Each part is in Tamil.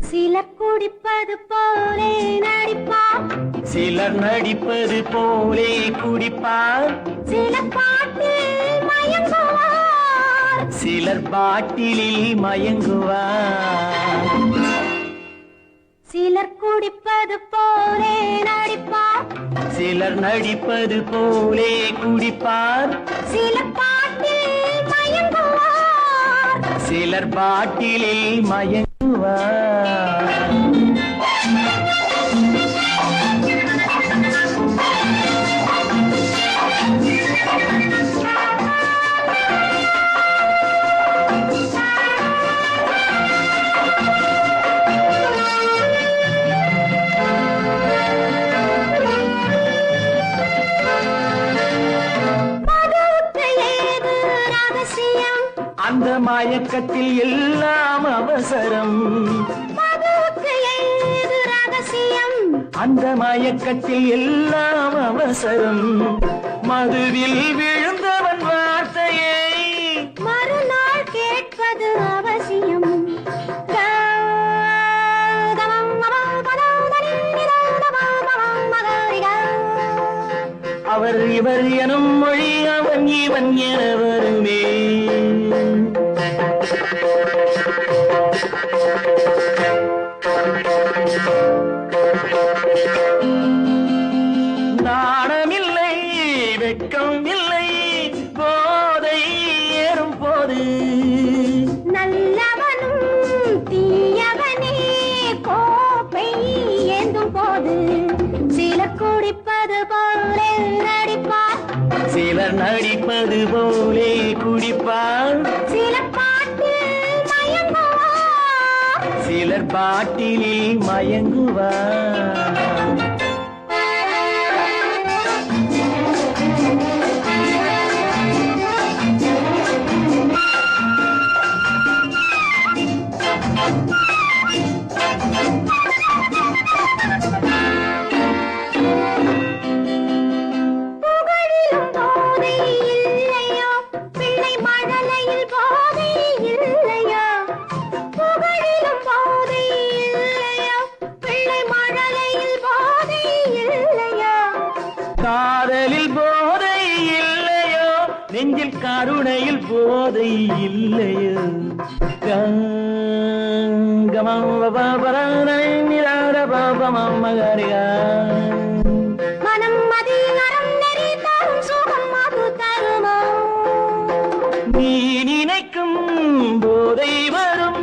சிலர் குடிப்பது போலே நடிப்பார், சிலர் நடிப்பது போலே குடிப்பார், சிலர் பாட்டில் மயங்குவார், சிலர் பாட்டிலில் மயங்குவார். சிலர் குடிப்பது போலே நடிப்பார், சிலர் நடிப்பது போலே குடிப்பார், சிலர் பாட்டில் மயங்குவார், சிலர் பாட்டிலில் மயங்குவார். அந்த மயக்கத்தில் எல்லாம் அவசரம், மதுவுக்கு ஏது ரகசியம், அந்த மயக்கத்தில் எல்லாம் அவசரம். மதுவில் விழுந்தவன் வார்த்தையை மறுநாள் கேட்பது அவசியம். அவர் இவர் எனும் மொழி அவன் இவன் என வருமே. நாணமில்லை வெட்கம் இல்லை போதை ஏறும் போது, நல்லவனும் தீயவனே கோப்பை ஏந்தும் போது, சிலர் குடிப்பது போலே நடிப்பார், சிலர் நடிப்பது போலே குடிப்பார், சிலர் பாட்டில் மயங்குவார், சிலர் பாட்டிலில் மயங்குவார். புகழிலும் போதை இல்லையோ, பிள்ளை மழலையில் போதை இல்லையோ, புகழிலும் போதை இல்லையோ, பிள்ளை மழலையில் போதை இல்லையோ, காதலில் போதை இல்லையோ, நெஞ்சில் கருணையில் போதை இல்லையோ. மனம் அதிகாரம் நெறி தரும் சுகம் அது தருமோ, நீ நினைக்கும் போதை வரும்,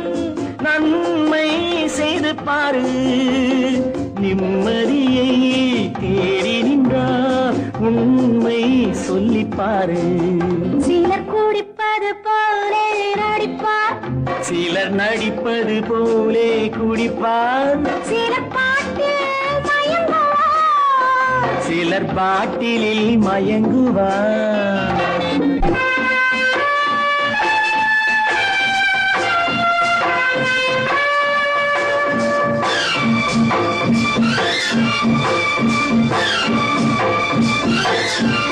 நன்மை செய்து பாரு, நிம்மதியை தேடி நின்றார் உண்மை சொல்லிப்பாரு. சிலர் குடிப்பது போலே நடிப்பார், சிலர் நடிப்பது போலே குடிப்பார், சிலர் பாட்டில் மயங்குவார், சிலர் பாட்டிலில் மயங்குவார். Thank you.